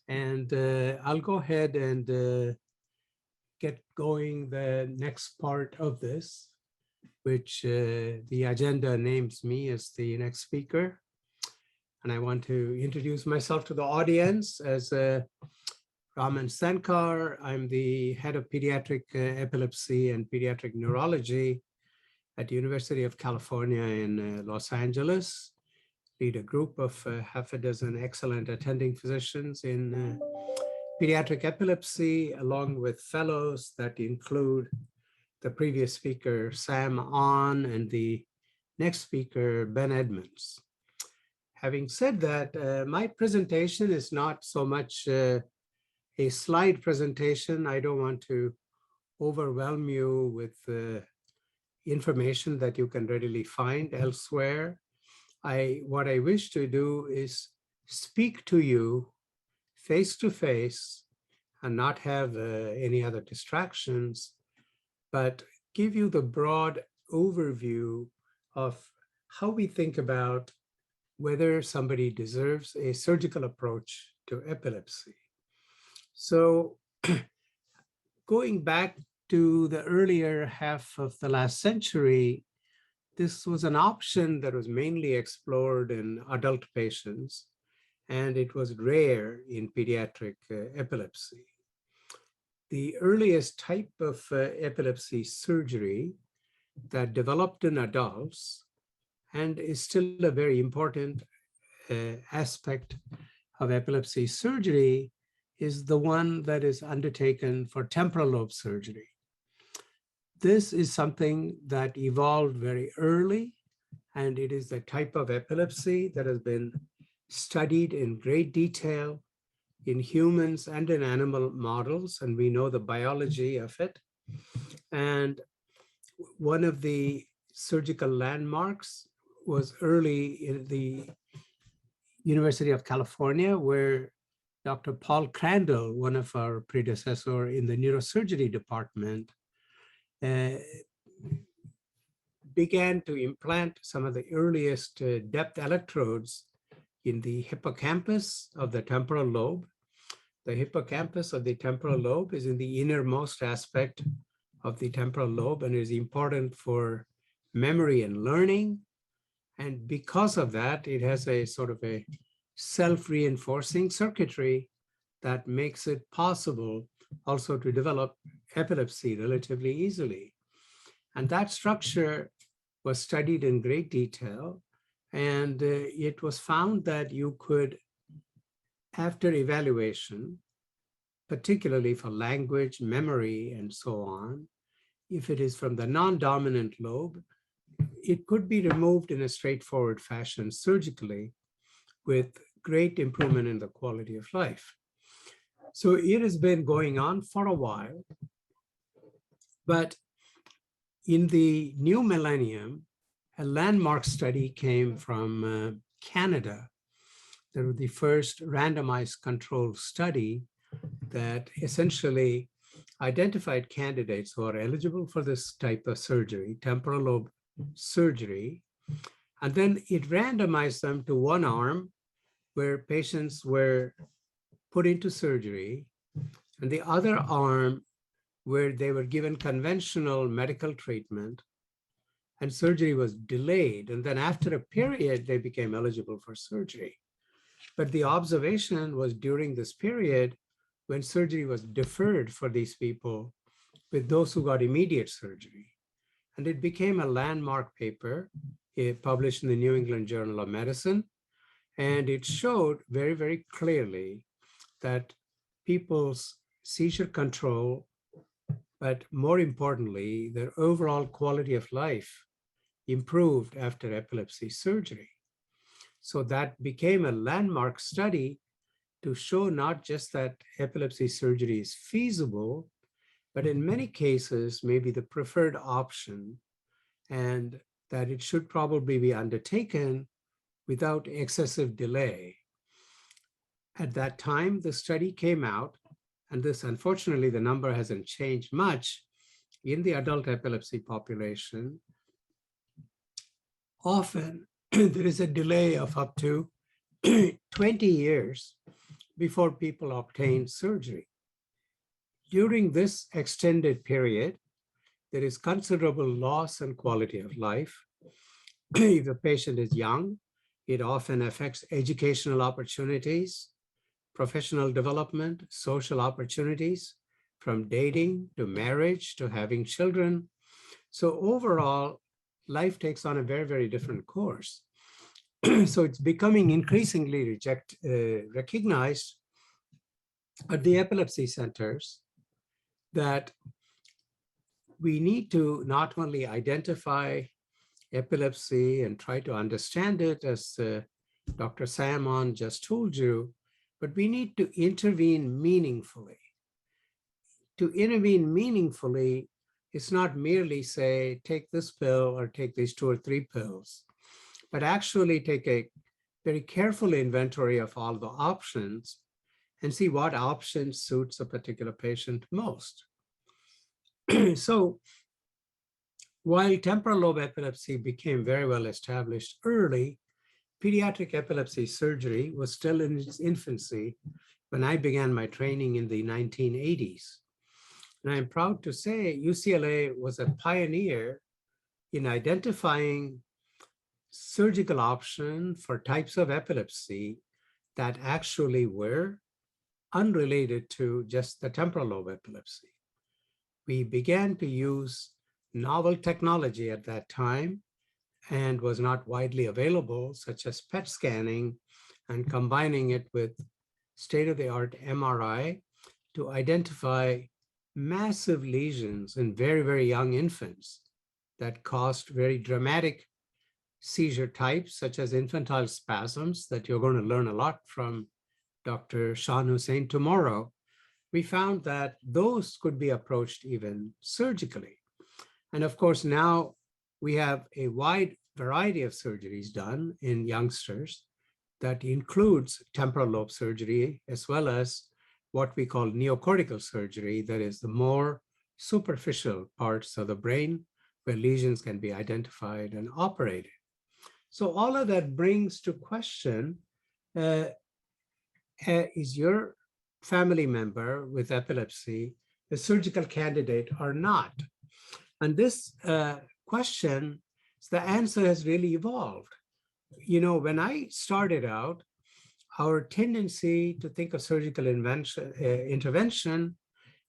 And I'll go ahead and get going the next part of this, which the agenda names me as the next speaker. And I want to introduce myself to the audience as Raman Sankar. I'm the head of pediatric epilepsy and pediatric neurology at the University of California in Los Angeles. Lead a group of half a dozen excellent attending physicians in pediatric epilepsy, along with fellows that include the previous speaker, Sam On, and the next speaker, Ben Edmonds. Having said that, my presentation is not so much a slide presentation. I don't want to overwhelm you with information that you can readily find elsewhere. What I wish to do is speak to you face to face and not have any other distractions, but give you the broad overview of how we think about whether somebody deserves a surgical approach to epilepsy. So going back to the earlier half of the last century, this was an option that was mainly explored in adult patients, and it was rare in pediatric epilepsy. The earliest type of epilepsy surgery that developed in adults and is still a very important aspect of epilepsy surgery is the one that is undertaken for temporal lobe surgery. This is something that evolved very early, and it is the type of epilepsy that has been studied in great detail in humans and in animal models, and we know the biology of it. And one of the surgical landmarks was early in the University of California, where Dr. Paul Crandall, one of our predecessors in the neurosurgery department, began to implant some of the earliest depth electrodes in the hippocampus of the temporal lobe. The hippocampus of the temporal lobe is in the innermost aspect of the temporal lobe and is important for memory and learning. And because of that, it has a sort of a self-reinforcing circuitry that makes it possible also to develop epilepsy relatively easily. And that structure was studied in great detail, and it was found that you could, after evaluation, particularly for language, memory, and so on, if it is from the non-dominant lobe, it could be removed in a straightforward fashion surgically with great improvement in the quality of life. So it has been going on for a while, but in the new millennium, a landmark study came from Canada. That was the first randomized control study that essentially identified candidates who are eligible for this type of surgery, temporal lobe surgery, and then it randomized them to one arm where patients were put into surgery, and the other arm where they were given conventional medical treatment and surgery was delayed. And then after a period, they became eligible for surgery. But the observation was during this period when surgery was deferred for these people with those who got immediate surgery. And it became a landmark paper published in the New England Journal of Medicine. And it showed very, very clearly that people's seizure control, but more importantly, their overall quality of life improved after epilepsy surgery. So that became a landmark study to show not just that epilepsy surgery is feasible, but in many cases, maybe the preferred option, and that it should probably be undertaken without excessive delay. At that time, the study came out, and this, unfortunately, the number hasn't changed much in the adult epilepsy population. Often, there is a delay of up to 20 years before people obtained surgery. During this extended period, there is considerable loss in quality of life. If the patient is young, it often affects educational opportunities, professional development, social opportunities, from dating to marriage to having children. So overall, life takes on a very, very different course. So it's becoming increasingly recognized at the epilepsy centers that we need to not only identify epilepsy and try to understand it, as Dr. Salmon just told you, but we need to intervene meaningfully. To intervene meaningfully is not merely say, take this pill or take these 2 or 3 pills, but actually take a very careful inventory of all the options and see what option suits a particular patient most. So while temporal lobe epilepsy became very well established early, pediatric epilepsy surgery was still in its infancy when I began my training in the 1980s. And I'm proud to say UCLA was a pioneer in identifying surgical options for types of epilepsy that actually were unrelated to just the temporal lobe epilepsy. We began to use novel technology at that time and was not widely available, such as PET scanning, and combining it with state-of-the-art MRI to identify massive lesions in very, very young infants that caused very dramatic seizure types, such as infantile spasms, that you're going to learn a lot from Dr. Shan Hussein tomorrow. We found that those could be approached even surgically. And of course, now we have a wide variety of surgeries done in youngsters that includes temporal lobe surgery, as well as what we call neocortical surgery, that is the more superficial parts of the brain where lesions can be identified and operated. So all of that brings to question, is your family member with epilepsy a surgical candidate or not? And this question, the answer has really evolved. You know, when I started out, our tendency to think of surgical intervention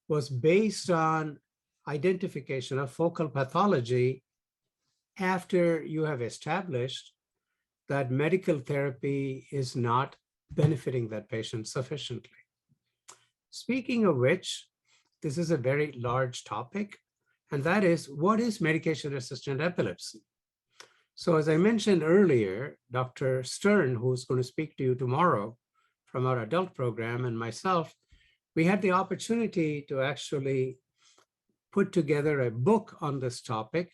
was based on identification of focal pathology after you have established that medical therapy is not benefiting that patient sufficiently. Speaking of which, this is a very large topic, and that is, what is medication-resistant epilepsy? So as I mentioned earlier, Dr. Stern, who's going to speak to you tomorrow from our adult program, and myself, we had the opportunity to actually put together a book on this topic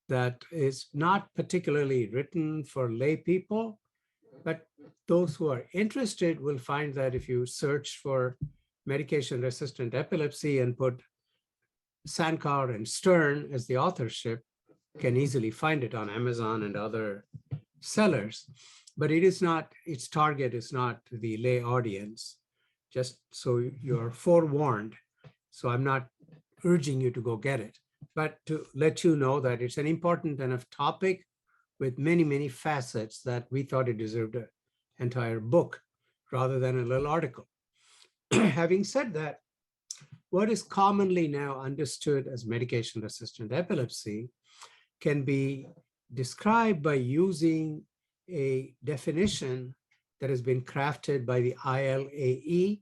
that is not particularly written for lay people, but those who are interested will find that if you search for medication-resistant epilepsy and put Sankar and Stern as the authorship, can easily find it on Amazon and other sellers. But it is not, its target is not the lay audience, just so you're forewarned. So I'm not urging you to go get it, but to let you know that it's an important enough topic with many, many facets that we thought it deserved an entire book rather than a little article. Having said that, what is commonly now understood as medication-resistant epilepsy can be described by using a definition that has been crafted by the ILAE,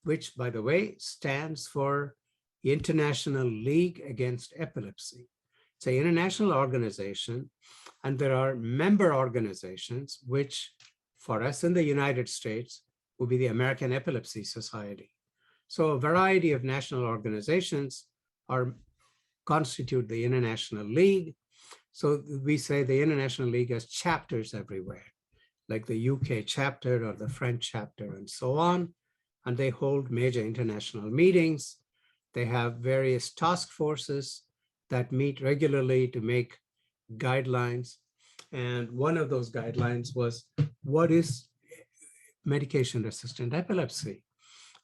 which, by the way, stands for International League Against Epilepsy. It's an international organization, and there are member organizations, which for us in the United States will be the American Epilepsy Society. So a variety of national organizations constitute the International League. So we say the International League has chapters everywhere, like the UK chapter or the French chapter and so on. And they hold major international meetings. They have various task forces that meet regularly to make guidelines. And one of those guidelines was, what is medication-resistant epilepsy.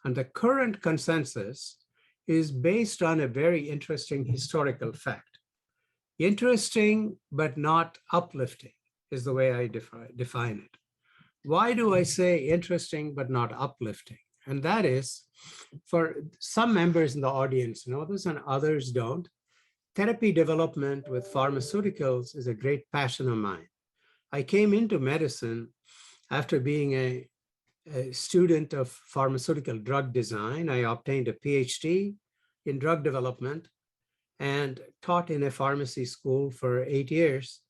And the current consensus is based on a very interesting historical fact. Interesting, but not uplifting is the way I define it. Why do I say interesting, but not uplifting? And that is, for some members in the audience know this and others don't, therapy development with pharmaceuticals is a great passion of mine. I came into medicine after being a student of pharmaceutical drug design. I obtained a PhD in drug development and taught in a pharmacy school for 8 years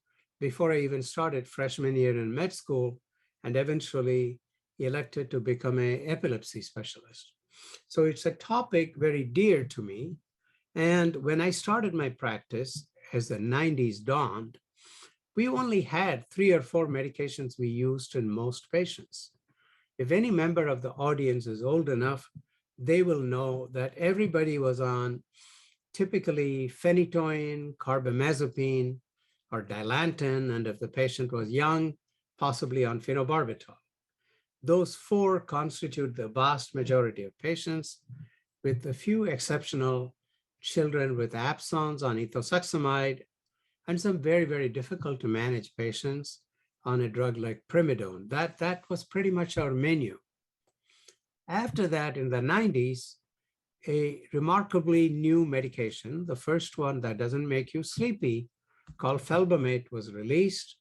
before I even started freshman year in med school, and eventually elected to become an epilepsy specialist. So it's a topic very dear to me. And when I started my practice, as the 90s dawned, we only had 3 or 4 medications we used in most patients. If any member of the audience is old enough, they will know that everybody was on typically phenytoin, carbamazepine, or dilantin, and if the patient was young, possibly on phenobarbital. Those 4 constitute the vast majority of patients, with a few exceptional children with absence on ethosuximide, and some very, very difficult to manage patients on a drug like primidone. That was pretty much our menu. After that, in the 90s, a remarkably new medication, the first one that doesn't make you sleepy, called felbamate, was released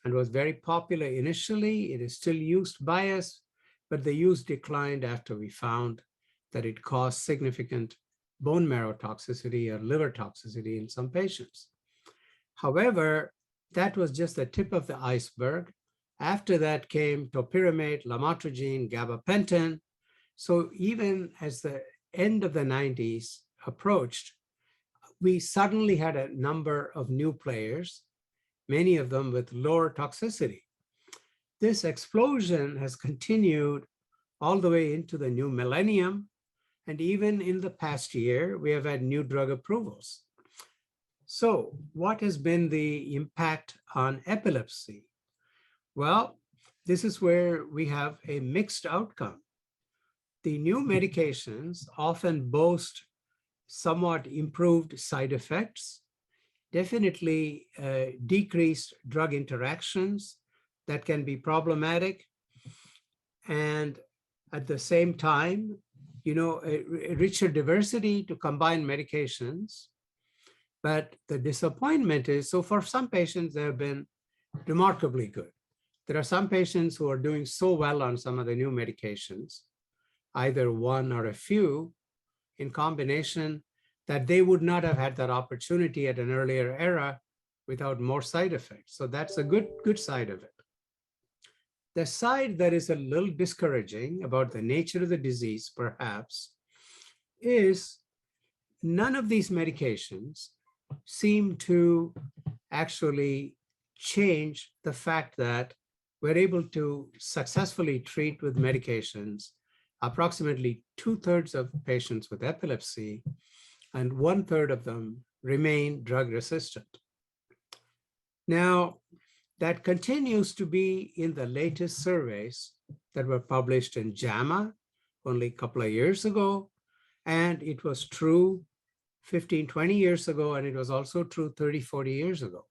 and was very popular initially. It is still used by us, but the use declined after we found that it caused significant bone marrow toxicity or liver toxicity in some patients. However, that was just the tip of the iceberg. After that came topiramate, lamotrigine, gabapentin. So even as the end of the 90s approached, we suddenly had a number of new players, many of them with lower toxicity. This explosion has continued all the way into the new millennium. And even in the past year, we have had new drug approvals. So what has been the impact on epilepsy? Well, this is where we have a mixed outcome. The new medications often boast somewhat improved side effects, definitely decreased drug interactions that can be problematic, and at the same time, a richer diversity to combine medications. But the disappointment is, so for some patients, they have been remarkably good. There are some patients who are doing so well on some of the new medications, either one or a few in combination, that they would not have had that opportunity at an earlier era without more side effects. So that's a good side of it. The side that is a little discouraging about the nature of the disease, perhaps, is none of these medications seem to actually change the fact that we're able to successfully treat with medications approximately 2/3 of patients with epilepsy, and 1/3 of them remain drug resistant. Now, that continues to be in the latest surveys that were published in JAMA only a couple of years ago, and it was true 15, 20 years ago, and it was also true 30, 40 years ago.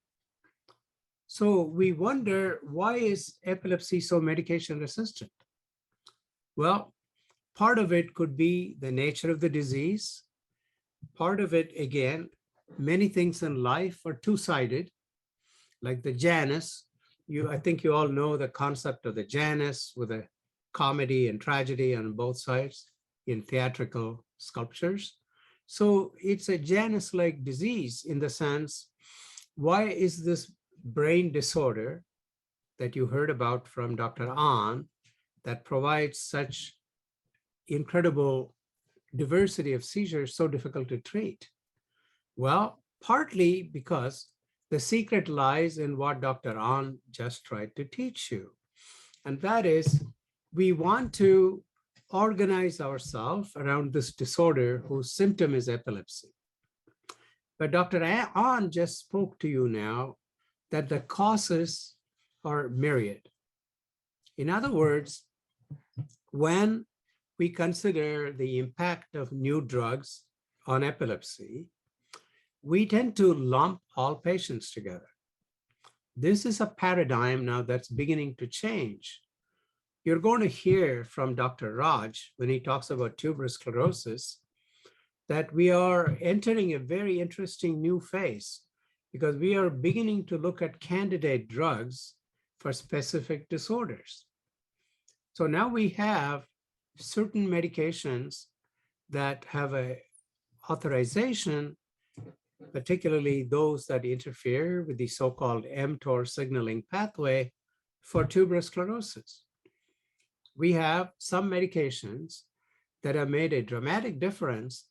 So we wonder, why is epilepsy so medication resistant? Well, part of it could be the nature of the disease. Part of it, again, many things in life are two-sided, like the Janus. I think you all know the concept of the Janus, with a comedy and tragedy on both sides in theatrical sculptures. So it's a Janus-like disease in the sense, why is this brain disorder that you heard about from Dr. An, that provides such incredible diversity of seizures, so difficult to treat? Well, partly because the secret lies in what Dr. An just tried to teach you. And that is, we want to organize ourselves around this disorder whose symptom is epilepsy. But Dr. An just spoke to you now that the causes are myriad. In other words, when we consider the impact of new drugs on epilepsy, we tend to lump all patients together. This is a paradigm now that's beginning to change. You're going to hear from Dr. Raj when he talks about tuberous sclerosis that we are entering a very interesting new phase because we are beginning to look at candidate drugs for specific disorders. So now we have certain medications that have a authorization, particularly those that interfere with the so-called mTOR signaling pathway for tuberous sclerosis. We have some medications that have made a dramatic difference,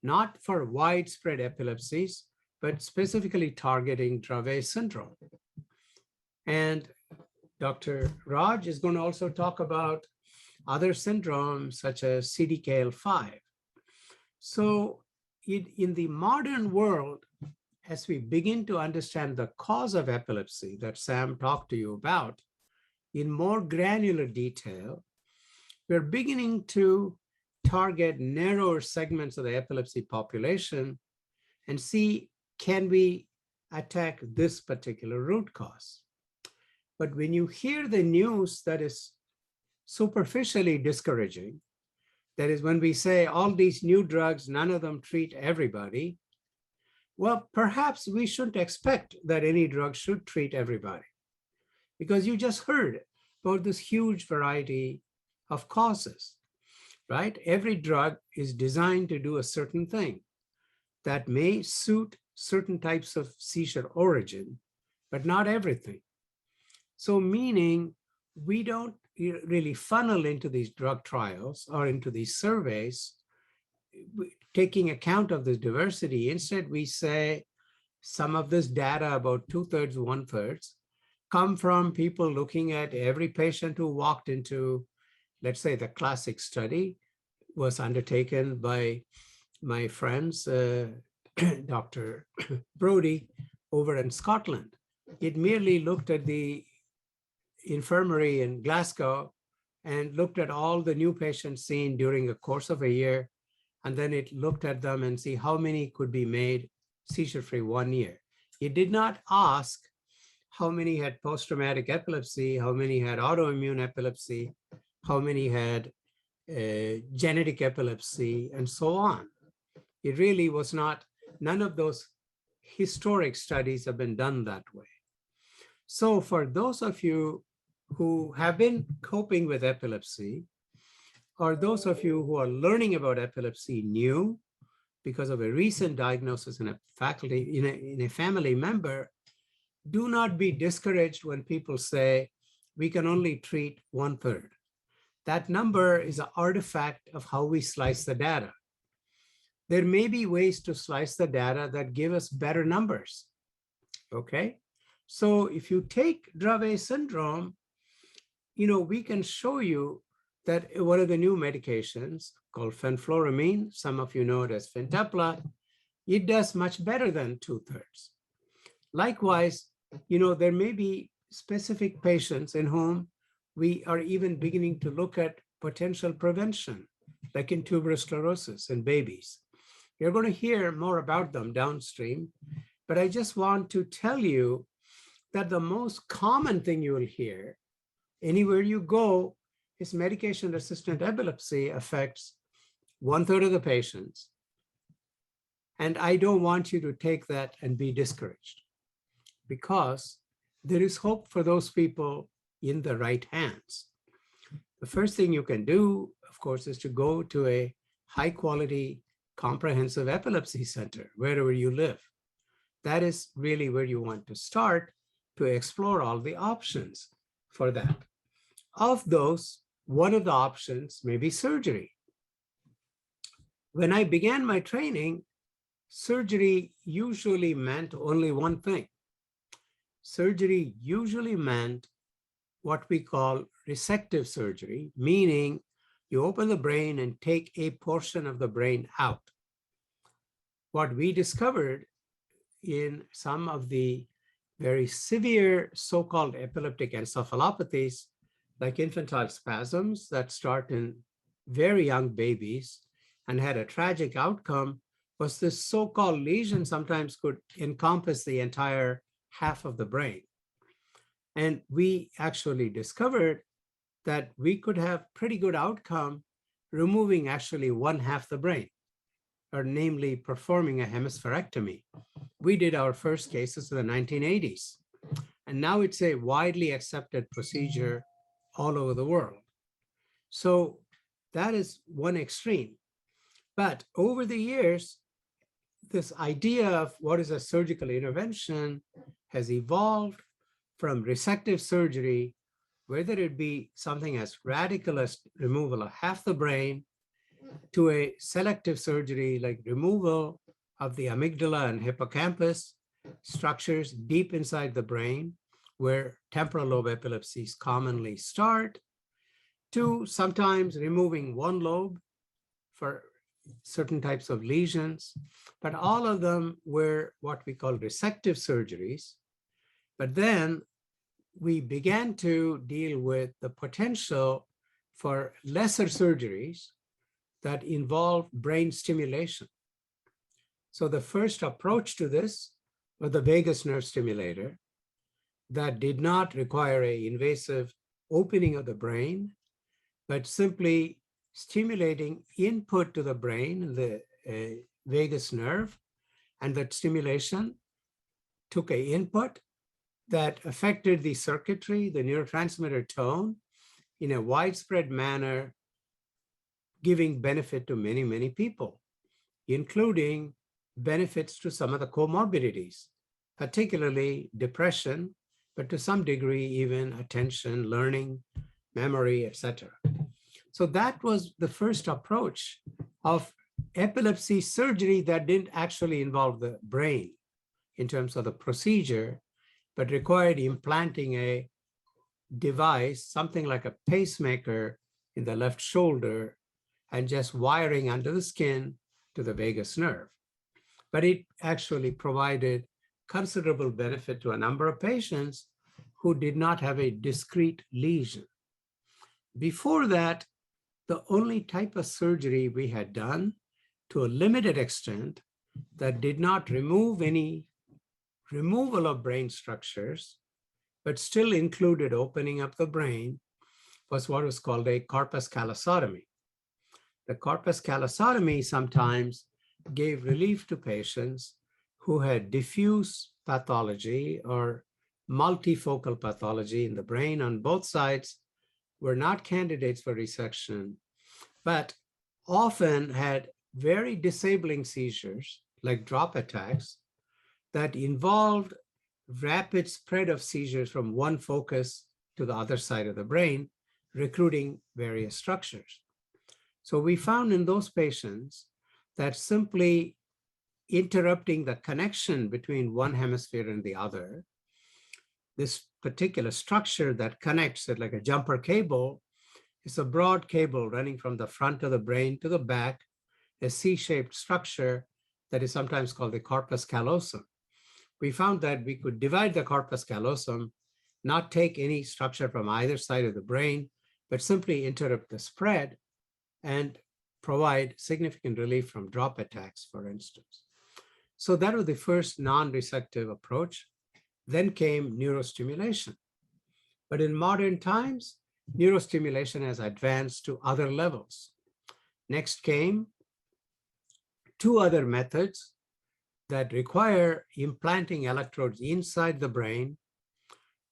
not for widespread epilepsies, but specifically targeting Dravet syndrome. And Dr. Raj is going to also talk about other syndromes such as CDKL5. So in the modern world, as we begin to understand the cause of epilepsy that Sam talked to you about in more granular detail, we're beginning to target narrower segments of the epilepsy population and see, can we attack this particular root cause? But when you hear the news that is superficially discouraging, that is when we say all these new drugs, none of them treat everybody, well, perhaps we shouldn't expect that any drug should treat everybody, because you just heard about this huge variety of causes, right? Every drug is designed to do a certain thing that may suit certain types of seizure origin, but not everything. So meaning we don't really funnel into these drug trials or into these surveys taking account of this diversity. Instead, we say some of this data, about 2/3, 1/3, come from people looking at every patient who walked into, let's say, the classic study was undertaken by my friends, Dr. Brody over in Scotland. It merely looked at the infirmary in Glasgow and looked at all the new patients seen during the course of a year. And then it looked at them and see how many could be made seizure-free 1 year. It did not ask how many had post-traumatic epilepsy, how many had autoimmune epilepsy, how many had genetic epilepsy, and so on. It really was not, none of those historic studies have been done that way. So for those of you who have been coping with epilepsy, or those of you who are learning about epilepsy new because of a recent diagnosis in a faculty, in a family member, do not be discouraged when people say, we can only treat 1/3. That number is an artifact of how we slice the data. There may be ways to slice the data that give us better numbers, okay? So if you take Dravet syndrome, we can show you that one of the new medications called fenfluramine, some of you know it as Fintepla, it does much better than 2/3. Likewise, there may be specific patients in whom we are even beginning to look at potential prevention, like in tuberous sclerosis in babies. You're going to hear more about them downstream, but I just want to tell you that the most common thing you will hear anywhere you go is medication-resistant epilepsy affects 1/3 of the patients. And I don't want you to take that and be discouraged, because there is hope for those people in the right hands. The first thing you can do, of course, is to go to a high-quality comprehensive epilepsy center, wherever you live. That is really where you want to start to explore all the options for that. Of those, one of the options may be surgery. When I began my training, surgery usually meant only one thing. Surgery usually meant what we call resective surgery, meaning you open the brain and take a portion of the brain out. What we discovered in some of the very severe so-called epileptic encephalopathies like infantile spasms that start in very young babies and had a tragic outcome, was this so-called lesion sometimes could encompass the entire half of the brain. And we actually discovered that we could have pretty good outcome removing actually one half the brain, or namely performing a hemispherectomy. We did our first cases in the 1980s, and now it's a widely accepted procedure all over the world. So that is one extreme. But over the years, this idea of what is a surgical intervention has evolved from resective surgery, whether it be something as radical as removal of half the brain, to a selective surgery like removal of the amygdala and hippocampus, structures deep inside the brain where temporal lobe epilepsies commonly start, to sometimes removing one lobe for certain types of lesions, but all of them were what we call resective surgeries. But then we began to deal with the potential for lesser surgeries that involve brain stimulation. So the first approach to this was the vagus nerve stimulator that did not require an invasive opening of the brain, but simply stimulating input to the brain, the vagus nerve, and that stimulation took an input that affected the circuitry, the neurotransmitter tone, in a widespread manner, giving benefit to many, many people, including benefits to some of the comorbidities, particularly depression, but to some degree, even attention, learning, memory, etc. So that was the first approach of epilepsy surgery that didn't actually involve the brain in terms of the procedure, but required implanting a device, something like a pacemaker in the left shoulder, and just wiring under the skin to the vagus nerve. But it actually provided considerable benefit to a number of patients who did not have a discrete lesion. Before that, the only type of surgery we had done to a limited extent that did not remove any removal of brain structures, but still included opening up the brain, was what was called a corpus callosotomy. The corpus callosotomy sometimes gave relief to patients who had diffuse pathology or multifocal pathology in the brain on both sides, were not candidates for resection, but often had very disabling seizures, like drop attacks, that involved rapid spread of seizures from one focus to the other side of the brain, recruiting various structures. So we found in those patients that simply interrupting the connection between one hemisphere and the other, this particular structure that connects it like a jumper cable, is a broad cable running from the front of the brain to the back, a C-shaped structure that is sometimes called the corpus callosum. We found that we could divide the corpus callosum, not take any structure from either side of the brain, but simply interrupt the spread and provide significant relief from drop attacks, for instance. So that was the first non-resective approach. Then came neurostimulation. But in modern times, neurostimulation has advanced to other levels. Next came two other methods that require implanting electrodes inside the brain.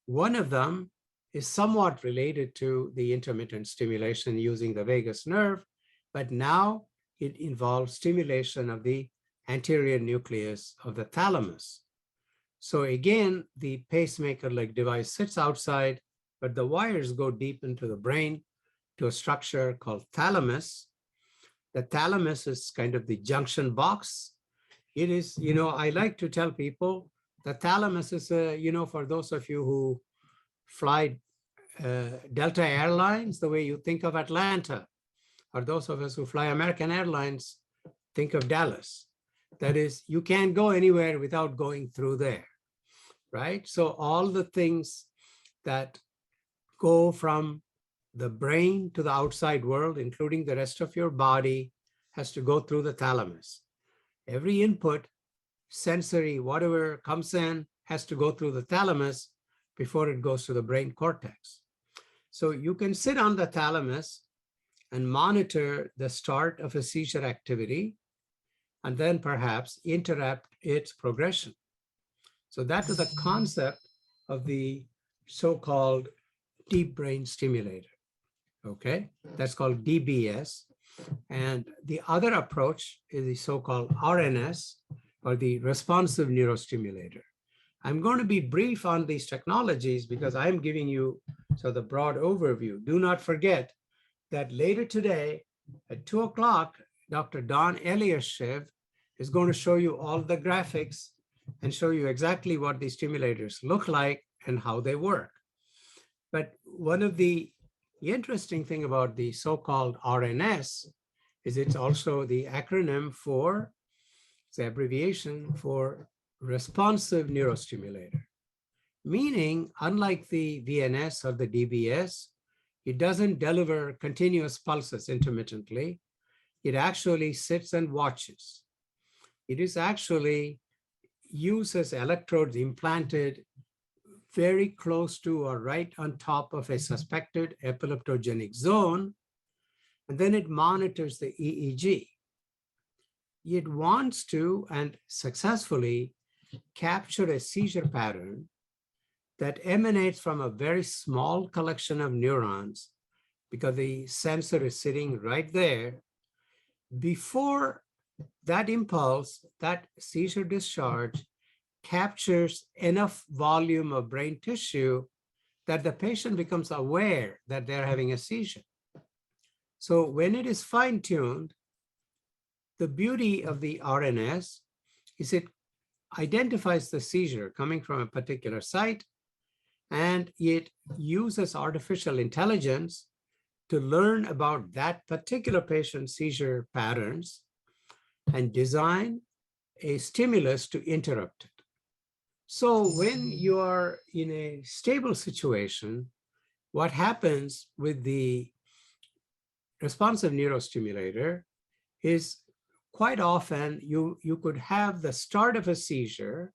One of them is somewhat related to the intermittent stimulation using the vagus nerve, but now it involves stimulation of the anterior nucleus of the thalamus. So again, the pacemaker-like device sits outside, but the wires go deep into the brain to a structure called thalamus. The thalamus is kind of the junction box. It is, I like to tell people the thalamus is, for those of you who fly Delta Airlines, the way you think of Atlanta, or those of us who fly American Airlines, think of Dallas. That is, you can't go anywhere without going through there, right? So all the things that go from the brain to the outside world, including the rest of your body, has to go through the thalamus. Every input, sensory, whatever comes in, has to go through the thalamus before it goes to the brain cortex. So you can sit on the thalamus and monitor the start of a seizure activity, and then perhaps interrupt its progression. So that is the concept of the so-called deep brain stimulator. Okay, that's called DBS. And the other approach is the so-called RNS, or the responsive neurostimulator. I'm going to be brief on these technologies because I'm giving you the broad overview. Do not forget that later today at 2 o'clock, Dr. Don Eliashiv is going to show you all the graphics and show you exactly what these stimulators look like and how they work. But one of the interesting thing about the so-called RNS is it's also the acronym for, it's the abbreviation for responsive neurostimulator, meaning unlike the VNS or the DBS, it doesn't deliver continuous pulses intermittently. It actually sits and watches. It is actually uses electrodes implanted very close to or right on top of a suspected epileptogenic zone, and then it monitors the EEG. It wants to, and successfully, capture a seizure pattern that emanates from a very small collection of neurons, because the sensor is sitting right there. Before that impulse, that seizure discharge captures enough volume of brain tissue that the patient becomes aware that they're having a seizure. So when it is fine-tuned, the beauty of the RNS is it identifies the seizure coming from a particular site, and it uses artificial intelligence to learn about that particular patient's seizure patterns and design a stimulus to interrupt it. So when you are in a stable situation, what happens with the responsive neurostimulator is quite often you could have the start of a seizure.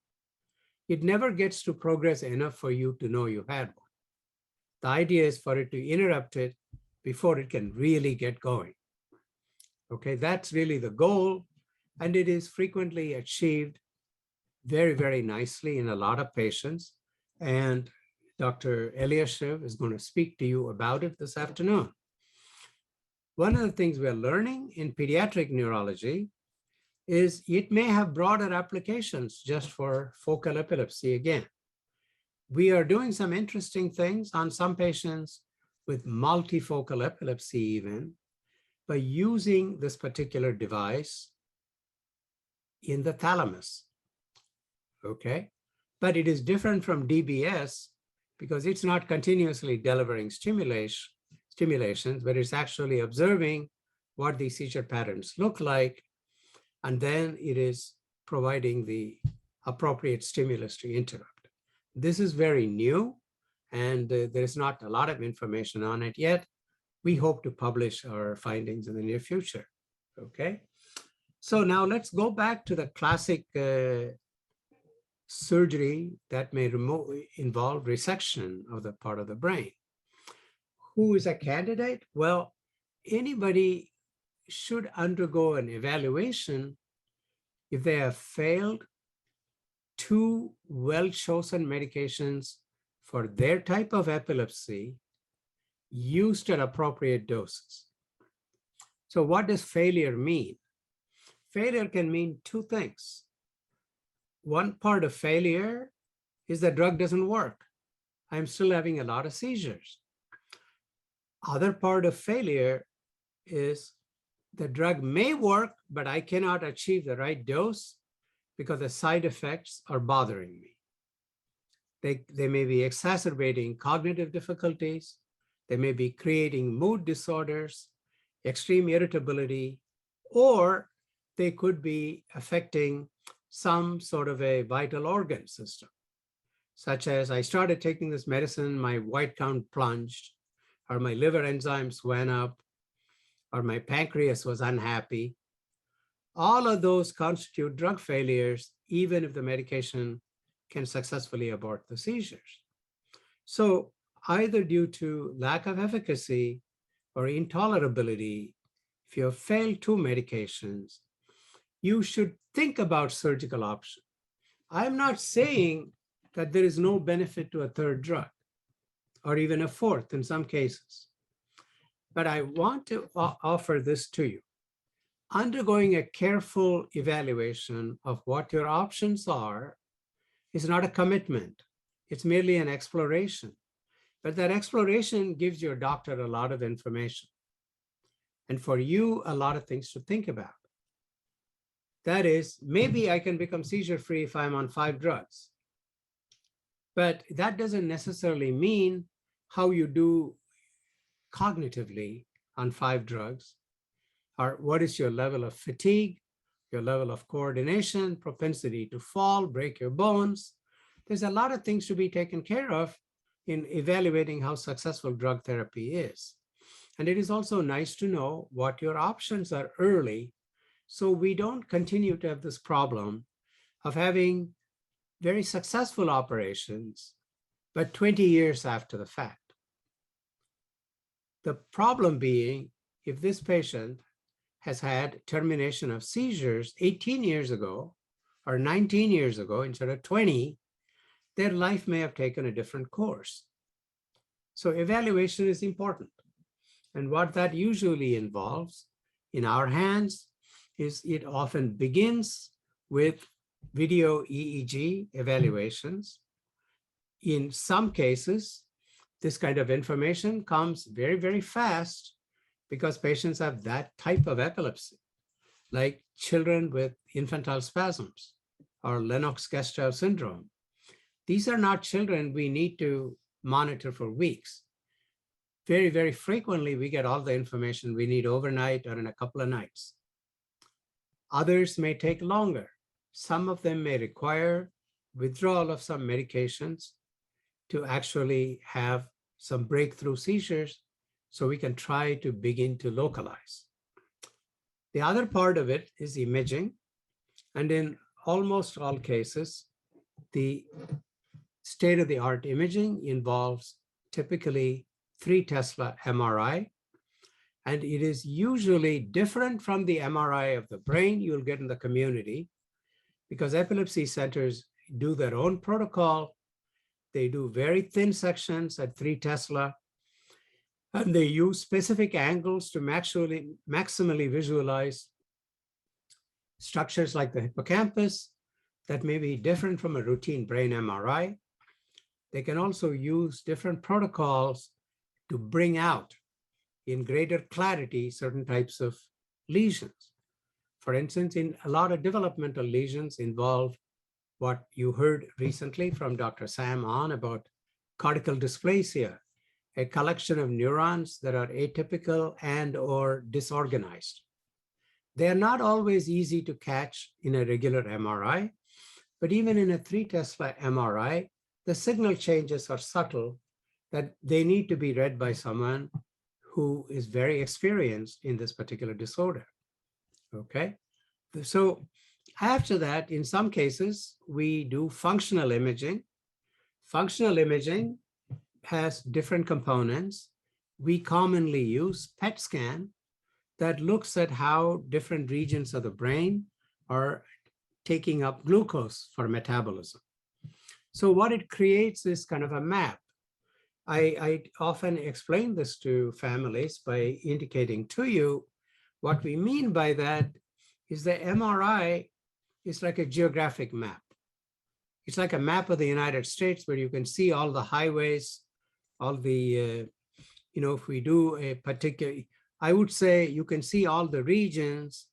It never gets to progress enough for you to know you had one. The idea is for it to interrupt it before it can really get going. Okay, that's really the goal, and it is frequently achieved very, very nicely in a lot of patients. And Dr. Eliashiv is going to speak to you about it this afternoon. One of the things we're learning in pediatric neurology is it may have broader applications just for focal epilepsy again. We are doing some interesting things on some patients with multifocal epilepsy even, by using this particular device in the thalamus. Okay, but it is different from DBS because it's not continuously delivering stimulations, but it's actually observing what the seizure patterns look like, and then it is providing the appropriate stimulus to interrupt. This is very new, and there's not a lot of information on it yet. We hope to publish our findings in the near future. Okay, so now let's go back to the classic surgery that may involve resection of the part of the brain. Who is a candidate? Well, anybody should undergo an evaluation if they have failed 2 well-chosen medications for their type of epilepsy used at appropriate doses. So what does failure mean? Failure can mean 2 things. One part of failure is the drug doesn't work. I'm still having a lot of seizures. Other part of failure is the drug may work, but I cannot achieve the right dose because the side effects are bothering me. They may be exacerbating cognitive difficulties. They may be creating mood disorders, extreme irritability, or they could be affecting some sort of a vital organ system, such as I started taking this medicine, my white count plunged, or my liver enzymes went up, or my pancreas was unhappy. All of those constitute drug failures, even if the medication can successfully abort the seizures. So either due to lack of efficacy or intolerability, if you have failed 2 medications, you should think about surgical option. I'm not saying that there is no benefit to a 3rd drug or even a 4th in some cases. But I want to offer this to you. Undergoing a careful evaluation of what your options are is not a commitment. It's merely an exploration. But that exploration gives your doctor a lot of information. And for you, a lot of things to think about. That is, maybe I can become seizure-free if I'm on 5 drugs. But that doesn't necessarily mean how you do cognitively on 5 drugs, or what is your level of fatigue, your level of coordination, propensity to fall, break your bones. There's a lot of things to be taken care of in evaluating how successful drug therapy is. And it is also nice to know what your options are early, so we don't continue to have this problem of having very successful operations, but 20 years after the fact. The problem being, if this patient has had termination of seizures 18 years ago or 19 years ago instead of 20, their life may have taken a different course. So evaluation is important. And what that usually involves in our hands is it often begins with video EEG evaluations. In some cases, this kind of information comes very, very fast because patients have that type of epilepsy, like children with infantile spasms or Lennox-Gastaut syndrome. These are not children we need to monitor for weeks. Very, very frequently, we get all the information we need overnight or in a couple of nights. Others may take longer. Some of them may require withdrawal of some medications to actually have some breakthrough seizures so we can try to begin to localize. The other part of it is imaging. And in almost all cases, the state-of-the-art imaging involves typically 3 Tesla MRI. And it is usually different from the MRI of the brain you'll get in the community, because epilepsy centers do their own protocol. They do very thin sections at 3 Tesla, and they use specific angles to maximally visualize structures like the hippocampus that may be different from a routine brain MRI. They can also use different protocols to bring out in greater clarity certain types of lesions. For instance, in a lot of developmental lesions involve what you heard recently from Dr. Sam on about cortical dysplasia, a collection of neurons that are atypical and or disorganized. They are not always easy to catch in a regular MRI, but even in a 3 Tesla MRI, the signal changes are subtle that they need to be read by someone who is very experienced in this particular disorder, okay? So after that, in some cases, we do functional imaging. Functional imaging has different components. We commonly use PET scan that looks at how different regions of the brain are taking up glucose for metabolism. So what it creates is kind of a map. I often explain this to families by indicating to you what we mean by that is the MRI is like a geographic map. It's like a map of the United States where you can see all the highways, all the, if we do a particular, I would say you can see all the regions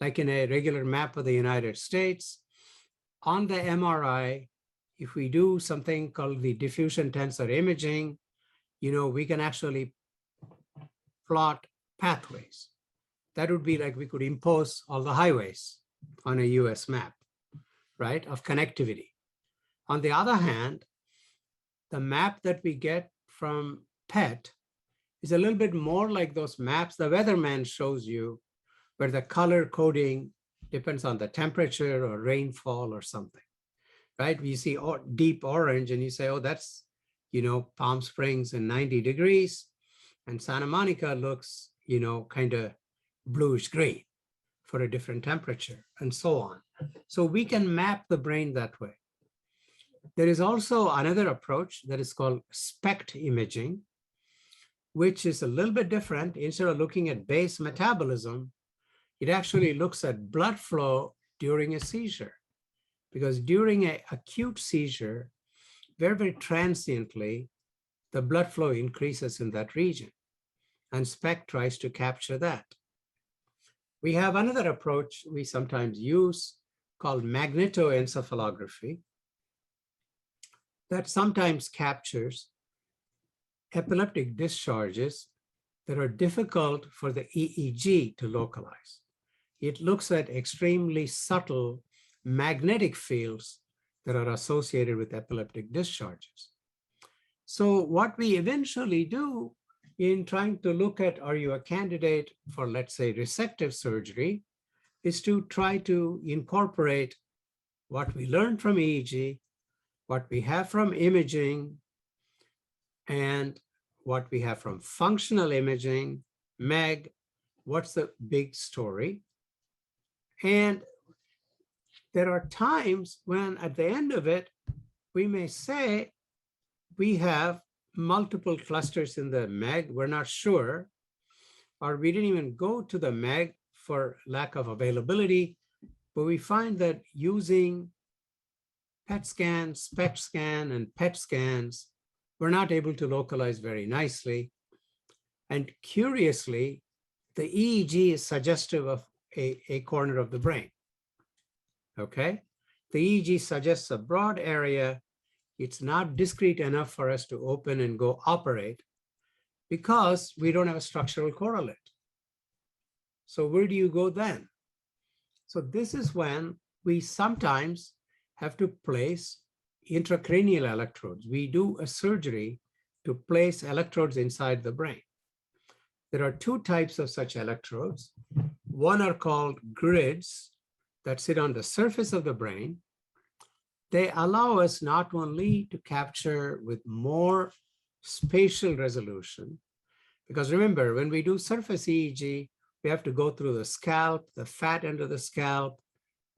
like in a regular map of the United States. On the MRI, if we do something called the diffusion tensor imaging, we can actually plot pathways. That would be like we could impose all the highways on a US map, right, of connectivity. On the other hand, the map that we get from PET is a little bit more like those maps the weatherman shows you, where the color coding depends on the temperature or rainfall or something, right? You see deep orange and you say, oh, that's, Palm Springs in 90 degrees, and Santa Monica looks, kind of bluish gray for a different temperature, and so on. So we can map the brain that way. There is also another approach that is called Spect Imaging, which is a little bit different. Instead of looking at base metabolism, it actually looks at blood flow during a seizure. Because during an acute seizure, very, very transiently, the blood flow increases in that region. And SPECT tries to capture that. We have another approach we sometimes use called magnetoencephalography that sometimes captures epileptic discharges that are difficult for the EEG to localize. It looks at extremely subtle magnetic fields that are associated with epileptic discharges. So what we eventually do in trying to look at, are you a candidate for, let's say, resective surgery, is to try to incorporate what we learned from EEG, what we have from imaging, and what we have from functional imaging, MEG, what's the big story? And there are times when at the end of it, we may say we have multiple clusters in the MEG, we're not sure, or we didn't even go to the MEG for lack of availability, but we find that using PET scan, SPECT scan, and PET scans, we're not able to localize very nicely. And curiously, the EEG is suggestive of a corner of the brain, okay? The EEG suggests a broad area. It's not discrete enough for us to open and go operate because we don't have a structural correlate. So where do you go then? So this is when we sometimes have to place intracranial electrodes. We do a surgery to place electrodes inside the brain. There are two types of such electrodes. One are called grids that sit on the surface of the brain. They allow us not only to capture with more spatial resolution, because remember, when we do surface EEG, we have to go through the scalp, the fat end of the scalp,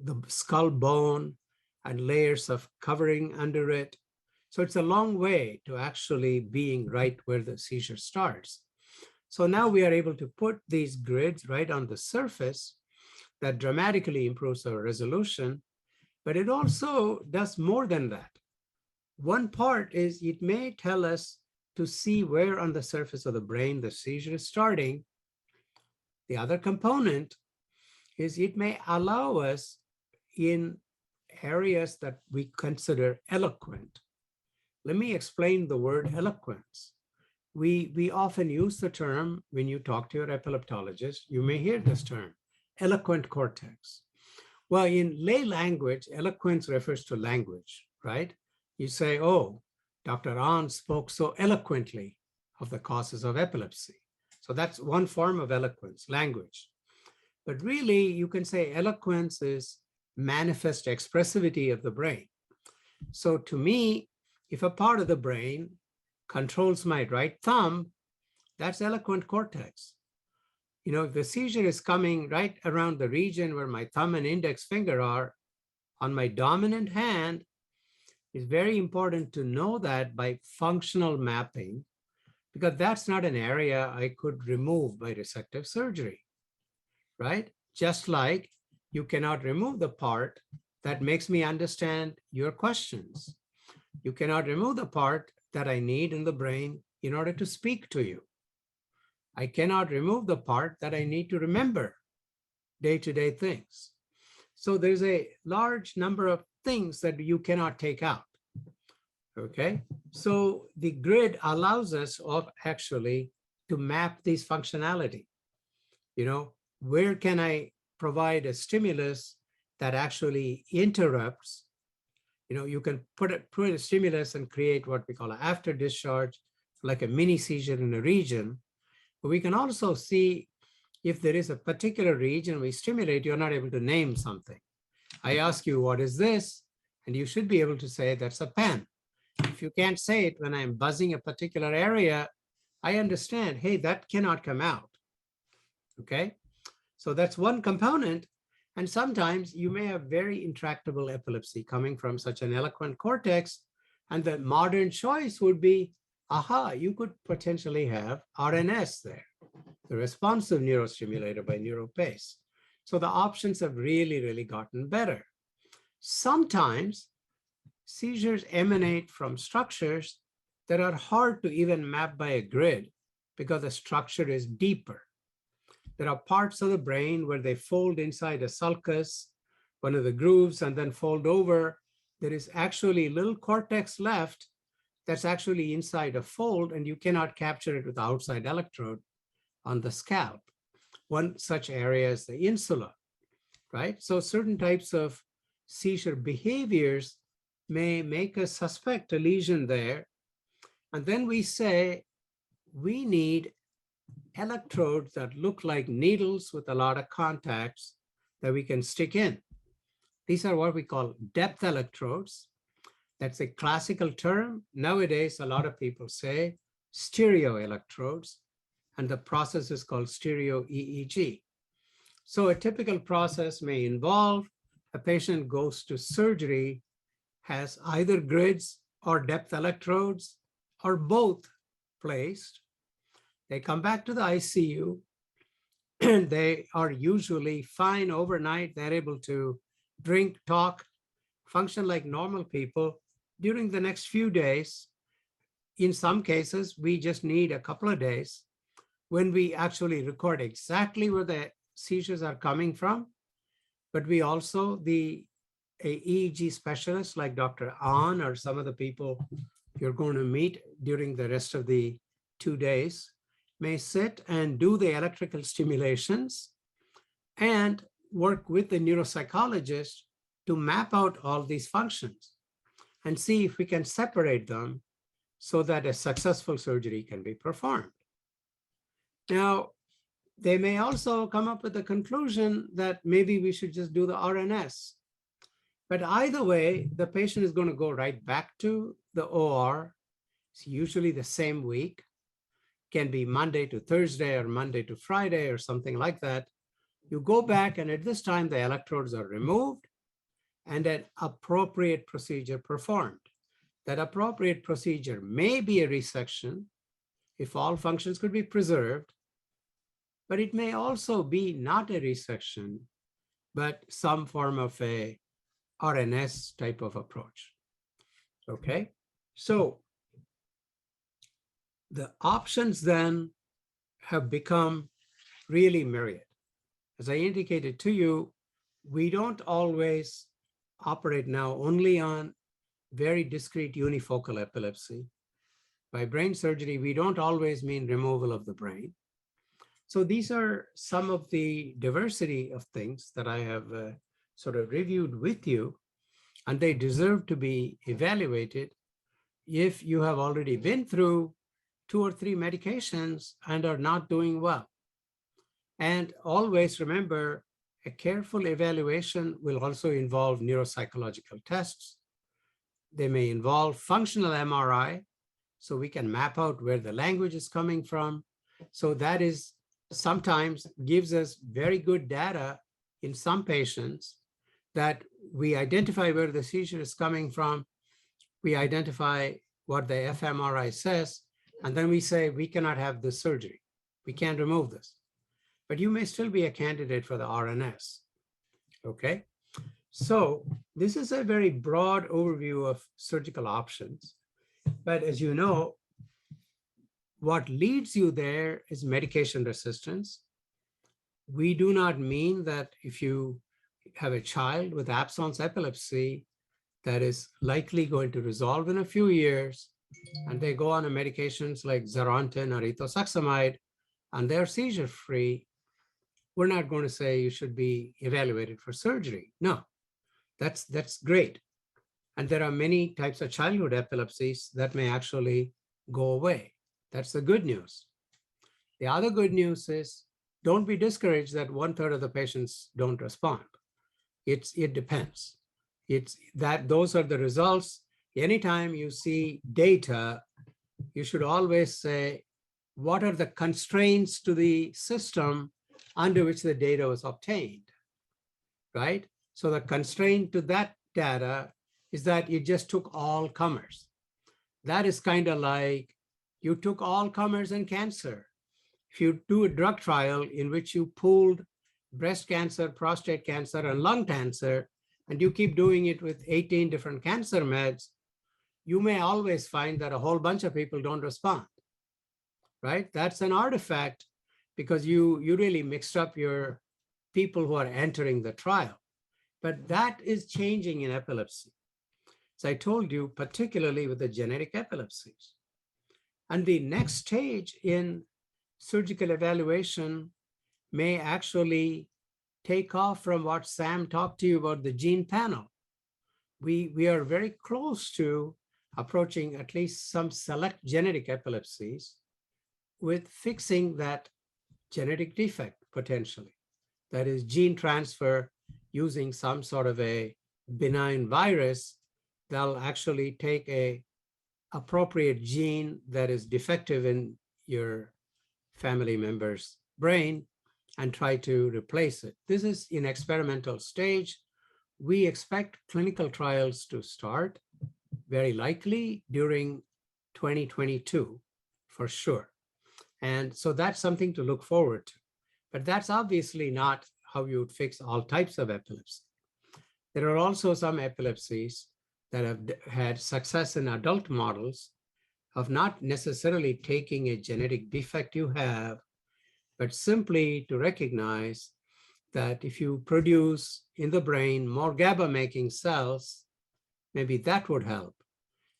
the skull bone, and layers of covering under it. So it's a long way to actually being right where the seizure starts. So now we are able to put these grids right on the surface. That dramatically improves our resolution, but it also does more than that. One part is it may tell us to see where on the surface of the brain the seizure is starting. The other component is it may allow us in areas that we consider eloquent. Let me explain the word eloquence. We often use the term, when you talk to your epileptologist, you may hear this term, eloquent cortex. Well, in lay language, eloquence refers to language, right? You say, oh, Dr. Ahn spoke so eloquently of the causes of epilepsy. So that's one form of eloquence, language. But really, you can say eloquence is manifest expressivity of the brain. So to me, if a part of the brain controls my right thumb, that's eloquent cortex. You know, if the seizure is coming right around the region where my thumb and index finger are on my dominant hand, it's very important to know that by functional mapping, because that's not an area I could remove by resective surgery, right? Just like you cannot remove the part that makes me understand your questions. You cannot remove the part that I need in the brain in order to speak to you. I cannot remove the part that I need to remember day-to-day things. So there's a large number of things that you cannot take out, okay? So the grid allows us actually to map these functionality. You know, where can I provide a stimulus that actually interrupts? You know, you can put a stimulus and create what we call an after discharge, like a mini seizure in a region. But we can also see if there is a particular region we stimulate, you're not able to name something. I ask you, what is this? And you should be able to say, that's a pen. If you can't say it when I'm buzzing a particular area, I understand, hey, that cannot come out. Okay? So that's one component. And sometimes you may have very intractable epilepsy coming from such an eloquent cortex. And the modern choice would be, aha, you could potentially have RNS there, the responsive neurostimulator by NeuroPace. So the options have really, really gotten better. Sometimes seizures emanate from structures that are hard to even map by a grid because the structure is deeper. There are parts of the brain where they fold inside a sulcus, one of the grooves, and then fold over. There is actually little cortex left that's actually inside a fold, and you cannot capture it with the outside electrode on the scalp. One such area is the insula, right? So certain types of seizure behaviors may make us suspect a lesion there. And then we say, we need electrodes that look like needles with a lot of contacts that we can stick in. These are what we call depth electrodes. That's a classical term. Nowadays, a lot of people say stereo electrodes, and the process is called stereo EEG. So a typical process may involve a patient goes to surgery, has either grids or depth electrodes or both placed. They come back to the ICU, and they are usually fine overnight. They're able to drink, talk, function like normal people during the next few days. In some cases, we just need a couple of days when we actually record exactly where the seizures are coming from. But we also, the EEG specialists like Dr. Ahn or some of the people you're going to meet during the rest of the 2 days, may sit and do the electrical stimulations and work with the neuropsychologist to map out all these functions and see if we can separate them so that a successful surgery can be performed. Now, they may also come up with the conclusion that maybe we should just do the RNS. But either way, the patient is going to go right back to the OR. It's usually the same week. Can be Monday to Thursday or Monday to Friday or something like that. You go back, and at this time, the electrodes are removed and an appropriate procedure performed. That appropriate procedure may be a resection if all functions could be preserved, but it may also be not a resection, but some form of a RNS type of approach. Okay, so the options then have become really myriad. As I indicated to you, we don't always operate now only on very discrete unifocal epilepsy. By brain surgery, we don't always mean removal of the brain. So these are some of the diversity of things that I have sort of reviewed with you, and they deserve to be evaluated if you have already been through 2 or 3 medications and are not doing well. And always remember, a careful evaluation will also involve neuropsychological tests. They may involve functional MRI, so we can map out where the language is coming from. So that is sometimes gives us very good data in some patients that we identify where the seizure is coming from. We identify what the fMRI says, and then we say, we cannot have this surgery. We can't remove this. But you may still be a candidate for the RNS. Okay? So this is a very broad overview of surgical options. But as you know, what leads you there is medication resistance. We do not mean that if you have a child with absence epilepsy that is likely going to resolve in a few years, and they go on a medications like Zerontin or ethosuximide, and they're seizure-free, we're not going to say you should be evaluated for surgery. No, that's great. And there are many types of childhood epilepsies that may actually go away. That's the good news. The other good news is don't be discouraged that 1/3 of the patients don't respond. It depends. It's that those are the results. Anytime you see data, you should always say, what are the constraints to the system under which the data was obtained, right? So the constraint to that data is that you just took all comers. That is kind of like you took all comers in cancer. If you do a drug trial in which you pooled breast cancer, prostate cancer, and lung cancer, and you keep doing it with 18 different cancer meds, you may always find that a whole bunch of people don't respond, right? That's an artifact because you really mixed up your people who are entering the trial. But that is changing in epilepsy. As I told you, particularly with the genetic epilepsies. And the next stage in surgical evaluation may actually take off from what Sam talked to you about the gene panel. We are very close to approaching at least some select genetic epilepsies with fixing that genetic defect potentially. That is gene transfer using some sort of a benign virus that'll actually take a appropriate gene that is defective in your family member's brain and try to replace it. This is in experimental stage. We expect clinical trials to start very likely during 2022 for sure. And so that's something to look forward to. But that's obviously not how you would fix all types of epilepsy. There are also some epilepsies that have had success in adult models of not necessarily taking a genetic defect you have, but simply to recognize that if you produce in the brain more GABA-making cells, maybe that would help.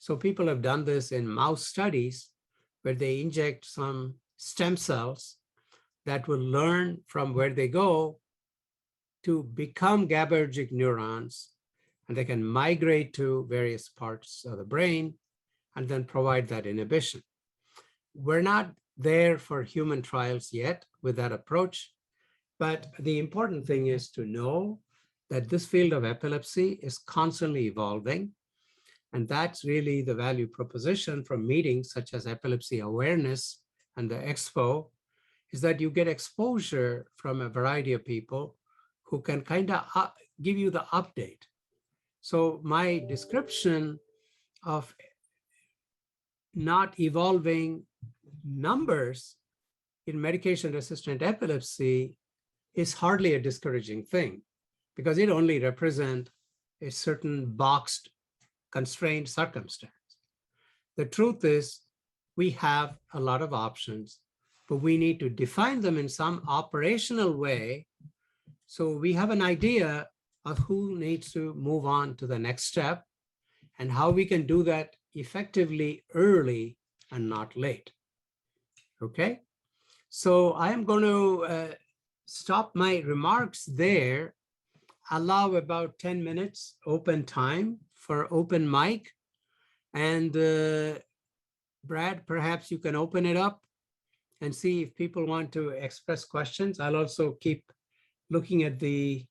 So people have done this in mouse studies where they inject some stem cells that will learn from where they go to become GABAergic neurons, and they can migrate to various parts of the brain and then provide that inhibition. We're not there for human trials yet with that approach, but the important thing is to know that this field of epilepsy is constantly evolving, and that's really the value proposition from meetings such as Epilepsy Awareness and the EXPO, is that you get exposure from a variety of people who can kind of give you the update. So my description of not evolving numbers in medication-resistant epilepsy is hardly a discouraging thing because it only represents a certain boxed, constrained circumstance. The truth is we have a lot of options, but we need to define them in some operational way so we have an idea of who needs to move on to the next step and how we can do that effectively early and not late. Okay, so I am going to stop my remarks there, allow about 10 minutes open time for open mic. And Brad, perhaps you can open it up and see if people want to express questions. I'll also keep looking at the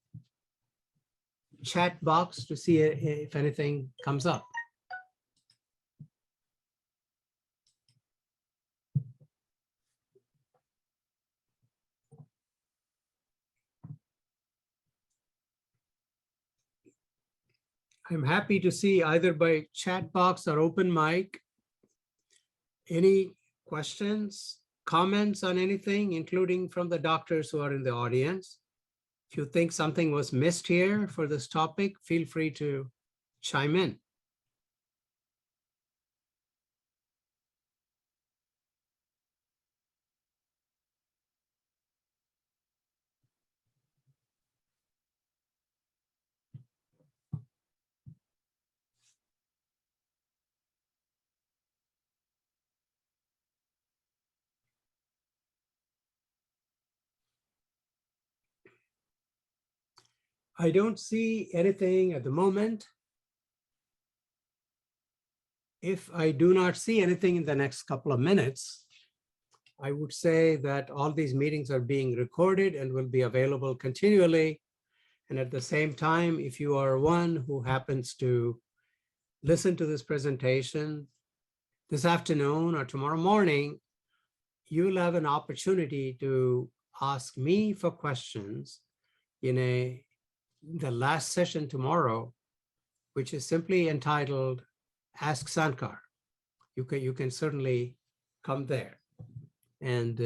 chat box to see if anything comes up. I'm happy to see either by chat box or open mic. Any questions, comments on anything, including from the doctors who are in the audience? If you think something was missed here for this topic, feel free to chime in. I don't see anything at the moment. If I do not see anything in the next couple of minutes, I would say that all these meetings are being recorded and will be available continually. And at the same time, if you are one who happens to listen to this presentation this afternoon or tomorrow morning, you'll have an opportunity to ask me for questions in the last session tomorrow, which is simply entitled Ask Sankar. You can certainly come there and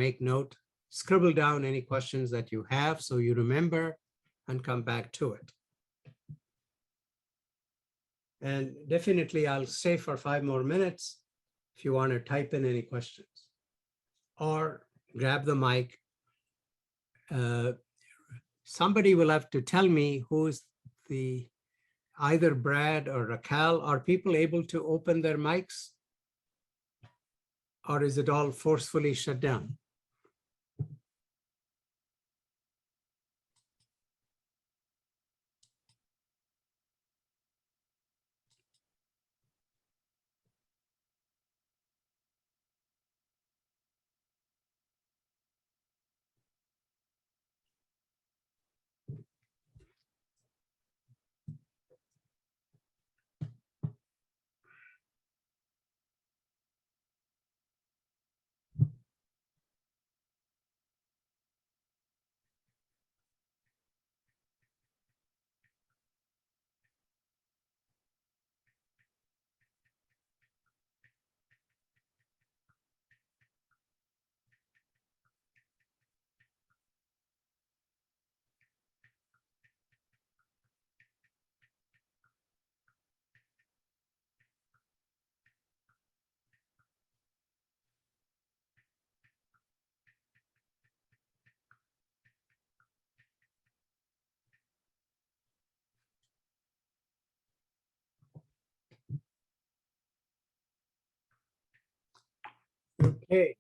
make note, scribble down any questions that you have so you remember and come back to it. And definitely I'll stay for 5 more minutes if you want to type in any questions or grab the mic. Somebody will have to tell me who's either Brad or Raquel. Are people able to open their mics? Or is it all forcefully shut down? Okay.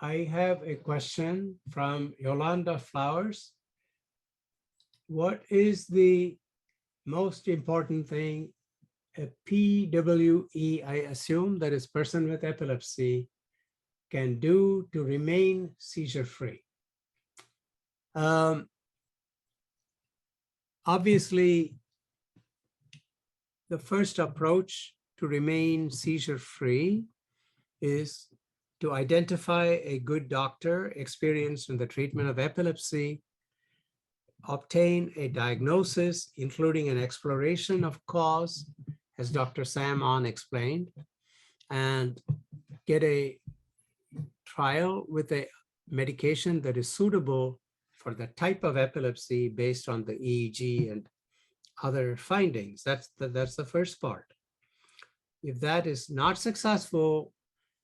I have a question from Yolanda Flowers. What is the most important thing a PWE, I assume that is person with epilepsy, can do to remain seizure-free? Obviously, the first approach to remain seizure-free is to identify a good doctor experienced in the treatment of epilepsy, obtain a diagnosis, including an exploration of cause, as Dr. Sam On explained, and get a trial with a medication that is suitable for the type of epilepsy based on the EEG and other findings. That's the first part. If that is not successful,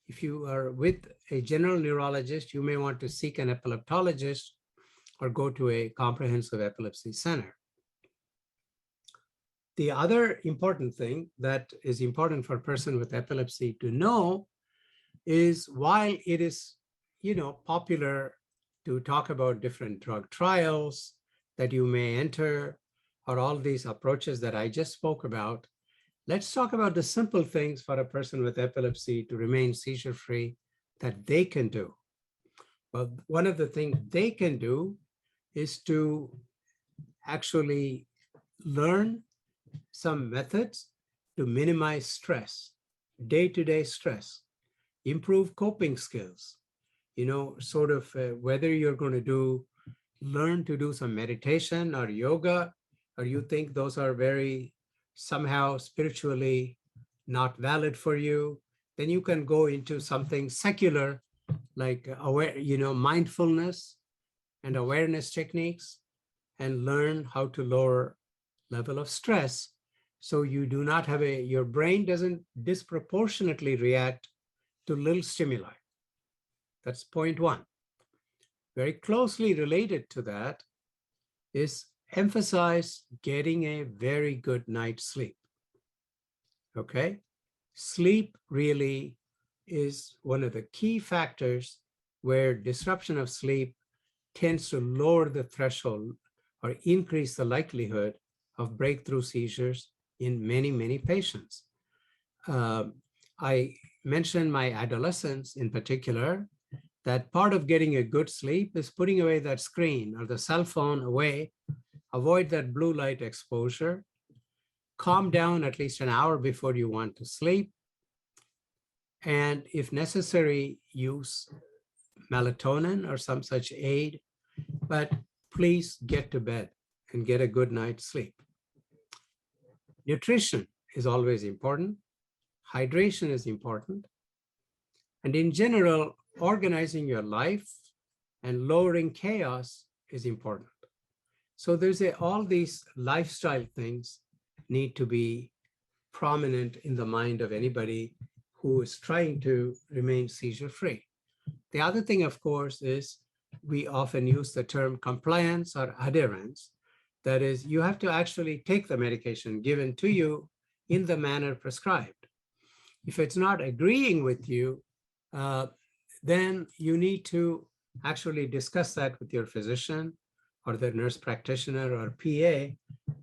if you are with a general neurologist, you may want to seek an epileptologist or go to a comprehensive epilepsy center. The other important thing that is important for a person with epilepsy to know is, while it is, popular to talk about different drug trials that you may enter or all these approaches that I just spoke about, let's talk about the simple things for a person with epilepsy to remain seizure-free that they can do. Well, one of the things they can do is to actually learn some methods to minimize stress, day-to-day stress, improve coping skills, whether you're going to learn to do some meditation or yoga, or you think those are very somehow spiritually not valid for you, then you can go into something secular like mindfulness and awareness techniques and learn how to lower level of stress so you do not have your brain doesn't disproportionately react to little stimuli. That's point one. Very closely related to that is emphasize getting a very good night's sleep. Okay? Sleep really is one of the key factors where disruption of sleep tends to lower the threshold or increase the likelihood of breakthrough seizures in many, many patients. I mention my adolescents in particular, that part of getting a good sleep is putting away that screen or the cell phone away, avoid that blue light exposure, calm down at least an hour before you want to sleep, and if necessary, use melatonin or some such aid, but please get to bed and get a good night's sleep. Nutrition is always important. Hydration is important. And in general, organizing your life and lowering chaos is important. So all these lifestyle things need to be prominent in the mind of anybody who is trying to remain seizure-free. The other thing, of course, is we often use the term compliance or adherence. That is, you have to actually take the medication given to you in the manner prescribed. If it's not agreeing with you, then you need to actually discuss that with your physician or the nurse practitioner or PA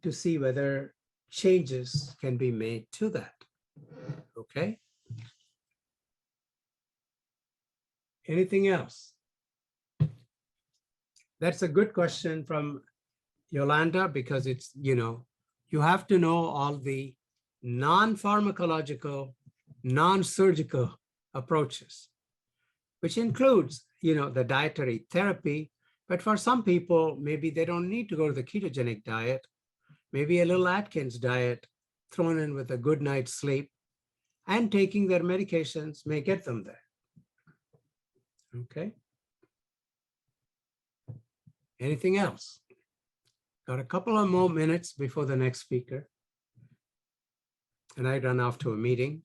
to see whether changes can be made to that. Okay? Anything else? That's a good question from Yolanda, because it's, you have to know all the non-pharmacological, non-surgical approaches, which includes, the dietary therapy. But for some people, maybe they don't need to go to the ketogenic diet. Maybe a little Atkins diet thrown in with a good night's sleep and taking their medications may get them there. Okay. Anything else? Got a couple of more minutes before the next speaker, and I run off to a meeting.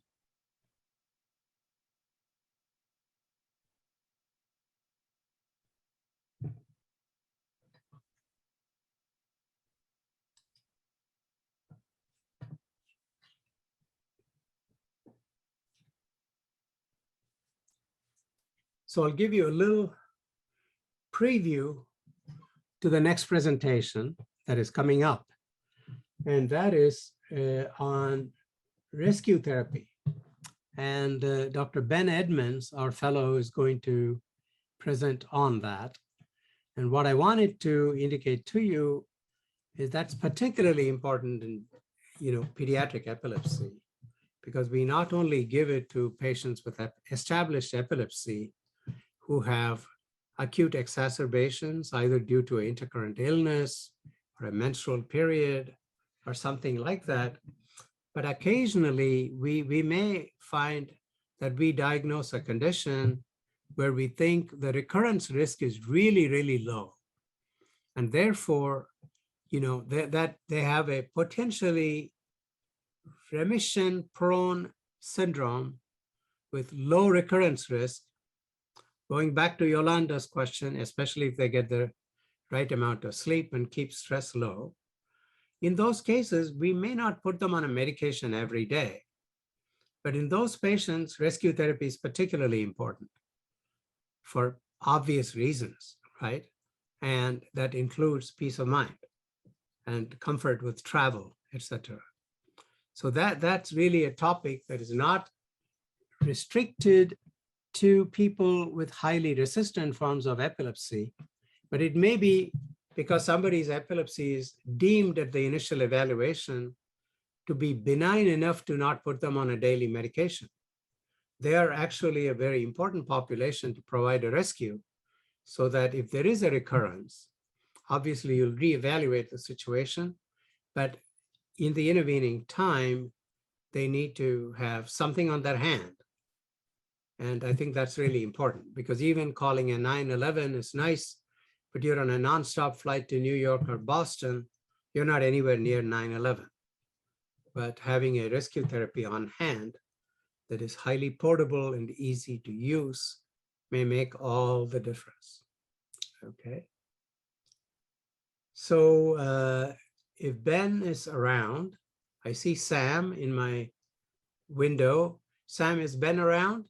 So I'll give you a little preview to the next presentation that is coming up, and that is on rescue therapy. And Dr. Ben Edmonds, our fellow, is going to present on that. And what I wanted to indicate to you is that's particularly important in, pediatric epilepsy, because we not only give it to patients with established epilepsy who have acute exacerbations, either due to an intercurrent illness or a menstrual period or something like that, but occasionally we may find that we diagnose a condition where we think the recurrence risk is really, really low. And therefore, that they have a potentially remission-prone syndrome with low recurrence risk. Going back to Yolanda's question, especially if they get the right amount of sleep and keep stress low, in those cases, we may not put them on a medication every day. But in those patients, rescue therapy is particularly important for obvious reasons, right? And that includes peace of mind and comfort with travel, etc. So that's really a topic that is not restricted to people with highly resistant forms of epilepsy, but it may be because somebody's epilepsy is deemed at the initial evaluation to be benign enough to not put them on a daily medication. They are actually a very important population to provide a rescue, so that if there is a recurrence, obviously you'll reevaluate the situation, but in the intervening time, they need to have something on their hand. And I think that's really important, because even calling a 911 is nice, but you're on a nonstop flight to New York or Boston, you're not anywhere near 911. But having a rescue therapy on hand that is highly portable and easy to use may make all the difference. Okay. So if Ben is around, I see Sam in my window. Sam, is Ben around?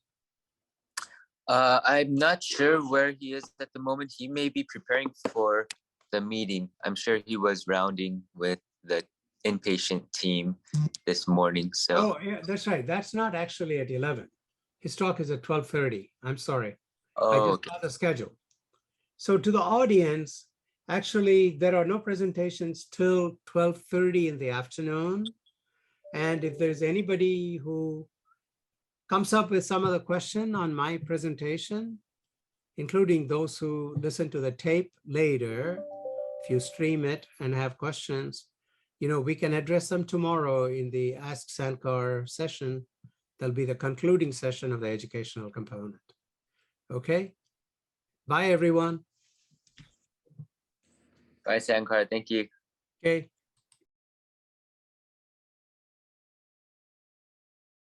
I'm not sure where he is at the moment. He may be preparing for the meeting. I'm sure he was rounding with the inpatient team this morning. So oh yeah, that's right. That's not actually at 11. His talk is at 12:30. I'm sorry. I Oh, just okay. got the schedule. So to the audience, actually, there are no presentations till 12:30 in the afternoon. And if there's anybody who comes up with some other question on my presentation, including those who listen to the tape later, if you stream it and have questions, we can address them tomorrow in the Ask Sankar session. That'll be the concluding session of the educational component. Okay? Bye, everyone. Bye, Sankar. Thank you. Okay.